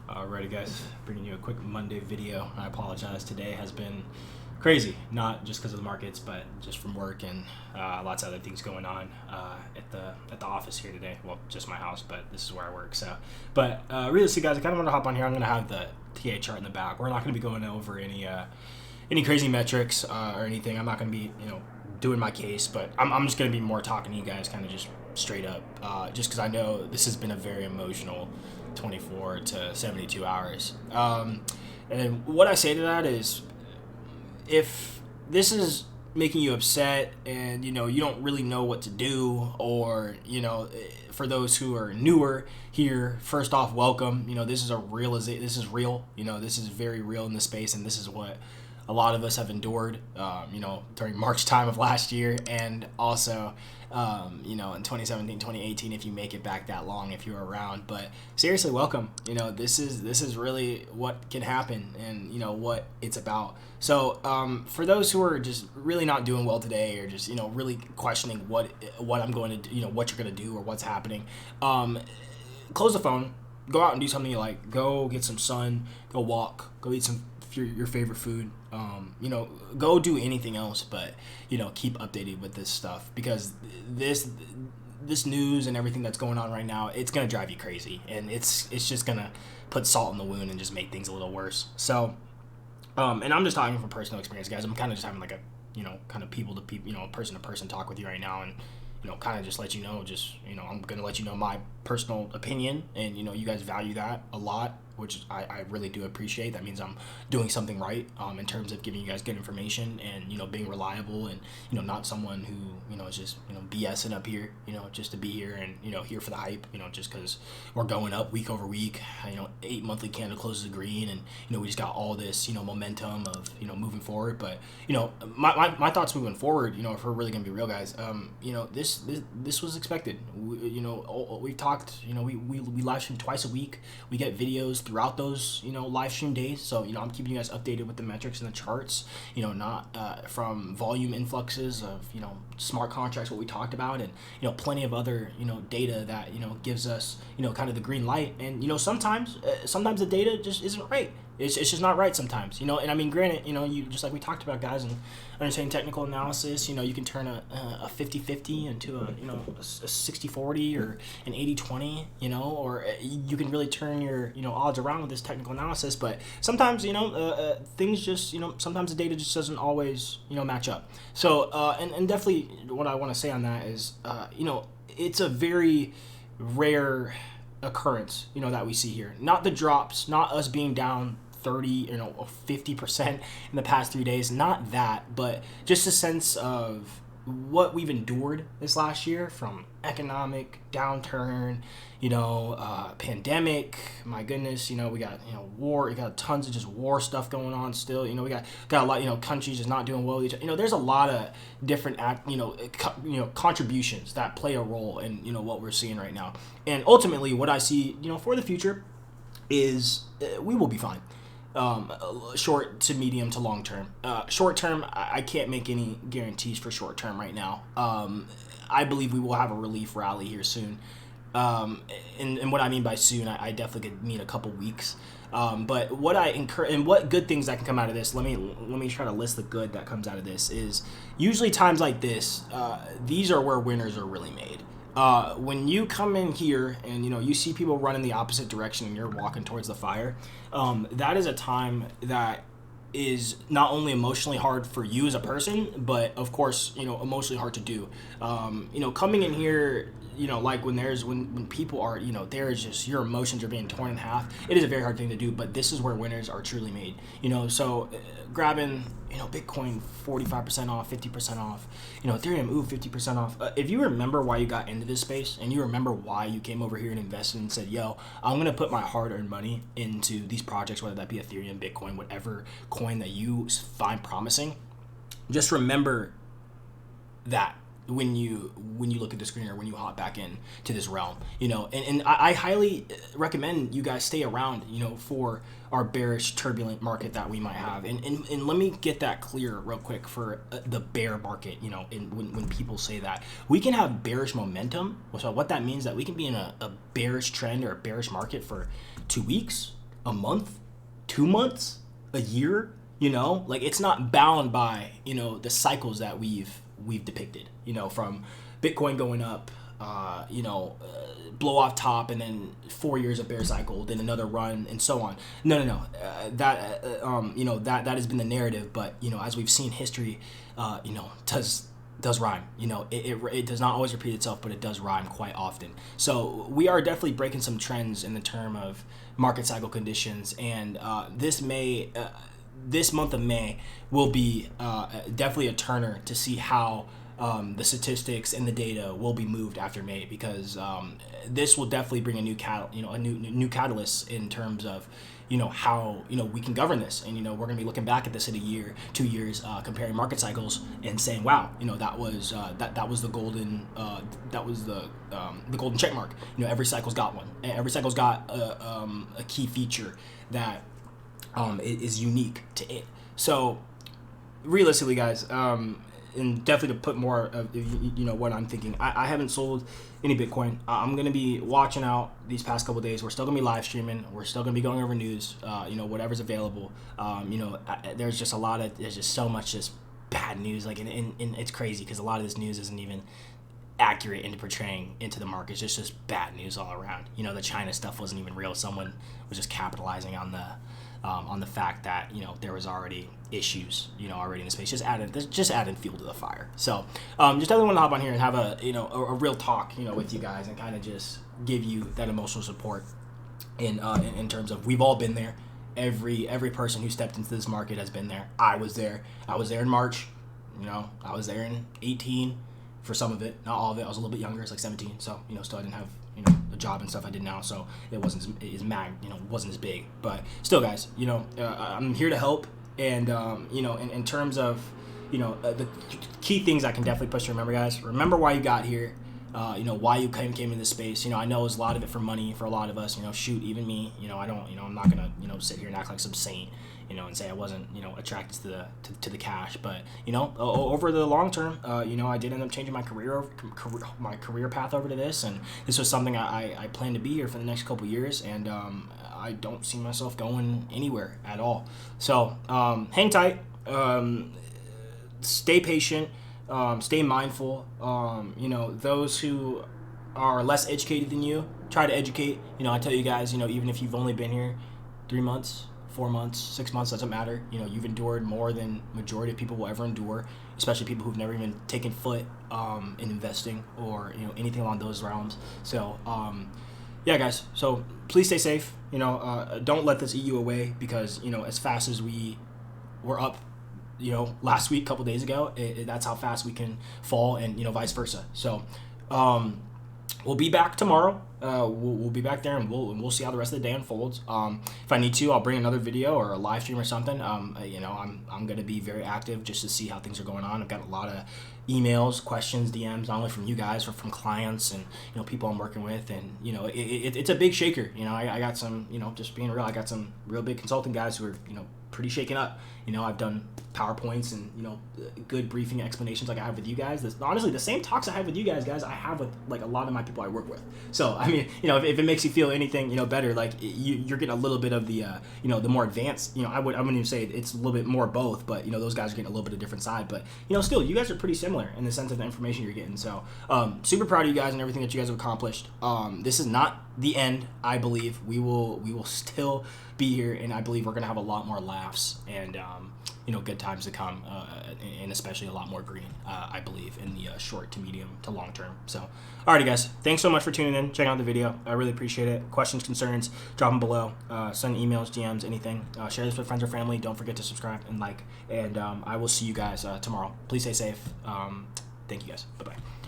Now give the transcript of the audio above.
Alrighty guys, bringing you a quick Monday video. I apologize, today has been crazy, not just because of the markets, but just from work and lots of other things going on at the office here today. Well, just my house, but this is where I work. But realistically guys, I kind of want to hop on here. I'm going to have the TA chart in the back. We're not going to be going over any crazy metrics or anything. I'm not going to be, doing my case, but I'm just going to be more talking to you guys kind of just straight up, just because I know this has been a very emotional 24 to 72 hours. And what I say to that is, if this is making you upset and you don't really know what to do, or for those who are newer here, first off, welcome. This is this is real. This is very real in this space, and this is what a lot of us have endured, during March time of last year, and also, in 2017, 2018, if you make it back that long, if you're around. But seriously, welcome. This is really what can happen, and what it's about. So for those who are just really not doing well today, or just really questioning what I'm going to do, what you're going to do, or what's happening, close the phone, go out and do something you like. Go get some sun, go walk, go eat your favorite food. Go do anything else, but keep updated with this stuff, because this news and everything that's going on right now, it's gonna drive you crazy, and it's just gonna put salt in the wound and just make things a little worse. So and I'm just talking from personal experience, guys. I'm kind of just having like a kind of people to people, person to person talk with you right now, and kind of just let you know, I'm going to let you know my personal opinion, and you guys value that a lot, which I really do appreciate. That means I'm doing something right, in terms of giving you guys good information, and being reliable, and not someone who is just BSing up here, just to be here, and here for the hype, just because we're going up week over week. 8 monthly candle closes the green, and we just got all this momentum of moving forward. But my thoughts moving forward, if we're really gonna be real, guys, this was expected. We've talked, we live stream twice a week. We get videos throughout those live stream days, so I'm keeping you guys updated with the metrics and the charts, not from volume influxes of smart contracts, what we talked about, and plenty of other data that gives us kind of the green light. And sometimes the data just isn't right. It's just not right sometimes, and I mean, granted, you just like we talked about, guys, and understanding technical analysis, you can turn a 50-50 into a 60-40 or an 80-20, or you can really turn your odds around with this technical analysis. But sometimes things just sometimes the data just doesn't always match up. So and definitely what I want to say on that is it's a very rare occurrence that we see here. Not the drops, not us being down 30 or 50% in the past 3 days, not that, but just a sense of what we've endured this last year, from economic downturn, pandemic. My goodness, we got war. We got tons of just war stuff going on still. We got a lot. Countries just not doing well with each other. There's a lot of different contributions that play a role in what we're seeing right now. And ultimately, what I see for the future is we will be fine. Short to medium to long term. Short term, I can't make any guarantees for short term right now. I believe we will have a relief rally here soon. And what I mean by soon, I definitely could mean a couple weeks. But what I encourage, and what good things that can come out of this, let me try to list the good that comes out of this, is usually times like this, these are where winners are really made. When you come in here and you see people running the opposite direction and you're walking towards the fire, that is a time that is not only emotionally hard for you as a person, but of course emotionally hard to do. Coming in here, like when people are there's just, your emotions are being torn in half. It is a very hard thing to do, but this is where winners are truly made. So grabbing Bitcoin 45% off, 50% off, Ethereum 50% off. If you remember why you got into this space, and you remember why you came over here and invested and said, yo, I'm gonna put my hard-earned money into these projects, whether that be Ethereum, Bitcoin, whatever coin that you find promising, just remember that when you look at the screen, or when you hop back in to this realm, and I highly recommend you guys stay around, for our bearish, turbulent market that we might have. And let me get that clear real quick for the bear market. And when people say that we can have bearish momentum, so what that means, that we can be in a bearish trend or a bearish market for 2 weeks, a month, 2 months, a year. Like it's not bound by the cycles that we've depicted. From Bitcoin going up, blow off top, and then 4 years of bear cycle, then another run, and so on. No. That has been the narrative. But as we've seen, history, does rhyme. It does not always repeat itself, but it does rhyme quite often. So we are definitely breaking some trends in the term of market cycle conditions, and this month of May will be definitely a turner to see how the statistics and the data will be moved after May, because this will definitely bring a new catalyst in terms of how we can govern this. And we're going to be looking back at this in a year, 2 years, comparing market cycles and saying, wow, that was the golden the golden check mark. Every cycle's got one. Every cycle's got a key feature that is unique to it. So realistically, guys, and definitely to put more of what I'm thinking, I haven't sold any Bitcoin. I'm gonna be watching out these past couple of days. We're still gonna be live streaming. We're still gonna be going over news. Whatever's available. There's just so much just bad news. Like, and it's crazy because a lot of this news isn't even accurate into portraying into the markets. It's just bad news all around. The China stuff wasn't even real. Someone was just capitalizing on the fact that there was already issues already in the space, just adding fuel to the fire. So just definitely want to hop on here and have a real talk with you guys, and kind of just give you that emotional support in terms of, we've all been there. Every person who stepped into this market has been there. I was there in March. I was there in 18 for some of it, not all of it. I was a little bit younger. It's like 17, so still I didn't have a job and stuff I did now, so it wasn't wasn't as big. But still, guys, I'm here to help, and in terms of the key things I can definitely push to remember, guys. Remember why you got here. Why you came into this space. I know it's a lot of it for money for a lot of us. Shoot, even me. I'm not gonna sit here and act like some saint. And say I wasn't, attracted to the cash. But over the long term, I did end up changing my career path over to this, and this was something I plan to be here for the next couple years, and I don't see myself going anywhere at all. So hang tight, stay patient, stay mindful. Those who are less educated than you, try to educate. I tell you guys, even if you've only been here 3 months, 4 months, 6 months, doesn't matter. You've endured more than majority of people will ever endure, especially people who've never even taken foot in investing or anything along those realms. So yeah, guys, so please stay safe. Don't let this eat you away, because as fast as we were up last week, a couple days ago, that's how fast we can fall, and vice versa. So we'll be back tomorrow. We'll be back there, and we'll see how the rest of the day unfolds. If I need to, I'll bring another video or a live stream or something. I'm gonna be very active just to see how things are going on. I've got a lot of emails, questions, DMs, not only from you guys, but from clients and people I'm working with, and it's a big shaker. I got some, just being real, I got some real big consulting guys who are pretty shaken up. I've done PowerPoints and good briefing explanations like I have with you guys. Honestly, the same talks I have with you guys, I have with like a lot of my people I work with. So I mean, if it makes you feel anything better, like you're getting a little bit of the the more advanced. I wouldn't even say it's a little bit more both, but those guys are getting a little bit of different side. But still, you guys are pretty similar in the sense of the information you're getting. So super proud of you guys and everything that you guys have accomplished. This is not the end. I believe we will still be here, and I believe we're gonna have a lot more laughs and good times to come, and especially a lot more green, I believe, in the short to medium to long term. So alrighty, guys, thanks so much for tuning in, checking out the video. I really appreciate it. Questions, concerns, drop them below. Send emails, DMs, anything. Share this with friends or family. Don't forget to subscribe and like, and I will see you guys tomorrow. Please stay safe. Thank you, guys. Bye bye.